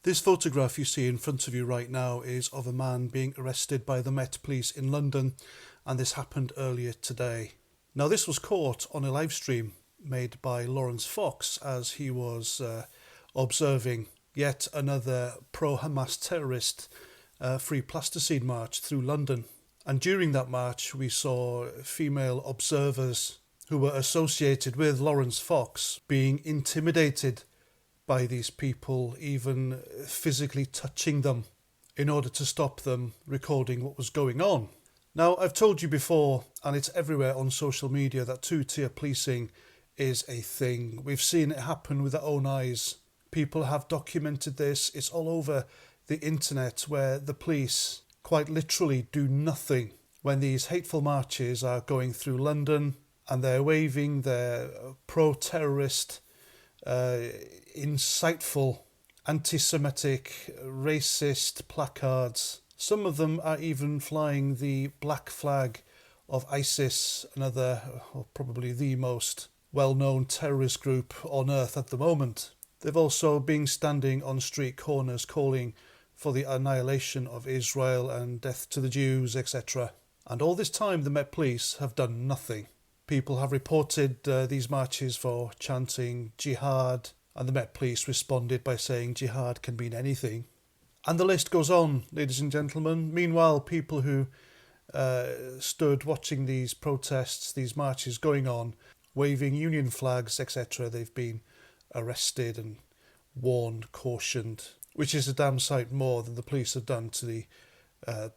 This photograph you see in front of you right now is of a man being arrested by the Met Police in London, and this happened earlier today. Now, this was caught on a live stream made by Lawrence Fox as he was observing yet another pro-Hamas terrorist Free Plasticine march through London. And during that march, we saw female observers who were associated with Lawrence Fox being intimidated by these people, even physically touching them in order to stop them recording what was going on. Now, I've told you before, and it's everywhere on social media, that two-tier policing is a thing. We've seen it happen with our own eyes. People have documented this. It's all over the internet, where the police quite literally do nothing when these hateful marches are going through London and they're waving their pro-terrorist, insightful, anti-Semitic, racist placards. Some of them are even flying the black flag of ISIS, another, or probably the most well-known terrorist group on earth at the moment. They've also been standing on street corners calling for the annihilation of Israel and death to the Jews, etc. And all this time the Met Police have done nothing. People have reported these marches for chanting jihad, and the Met Police responded by saying jihad can mean anything. And the list goes on, ladies and gentlemen. Meanwhile, people who stood watching these protests, these marches going on, waving union flags, etc., they've been arrested and warned, cautioned, which is a damn sight more than the police have done to the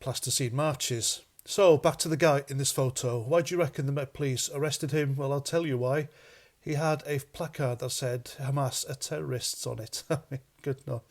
plasticine marches. So, back to the guy in this photo. Why do you reckon the Met Police arrested him? Well, I'll tell you why. He had a placard that said Hamas are terrorists on it. Good no.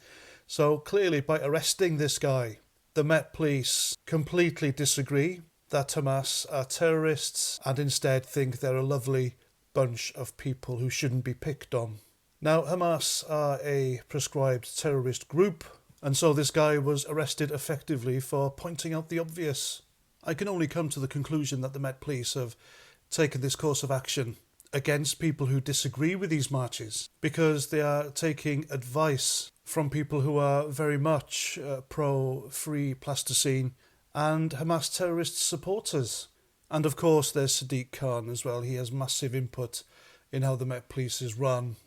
So, clearly, by arresting this guy, the Met Police completely disagree that Hamas are terrorists and instead think they're a lovely bunch of people who shouldn't be picked on. Now, Hamas are a prescribed terrorist group, and so this guy was arrested effectively for pointing out the obvious. I can only come to the conclusion that the Met Police have taken this course of action against people who disagree with these marches because they are taking advice from people who are very much pro-free plasticine and Hamas terrorist supporters. And of course there's Sadiq Khan as well. He has massive input in how the Met Police is run.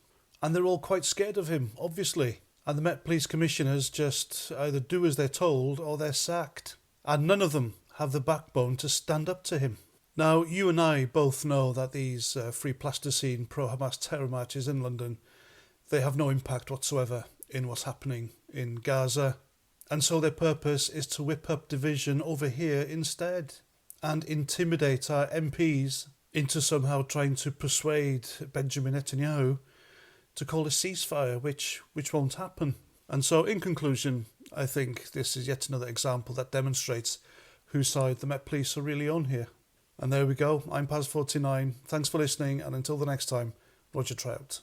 And they're all quite scared of him, obviously. And the Met Police commissioners just either do as they're told or they're sacked. And none of them have the backbone to stand up to him. Now, you and I both know that these Free Plasticine pro-Hamas terror marches in London, they have no impact whatsoever in what's happening in Gaza. And so their purpose is to whip up division over here instead and intimidate our MPs into somehow trying to persuade Benjamin Netanyahu to call a ceasefire, which won't happen. And so, in conclusion, I think this is yet another example that demonstrates whose side the Met Police are really on here. And there we go. I'm Paz49. Thanks for listening, and until the next time, Roger Trout.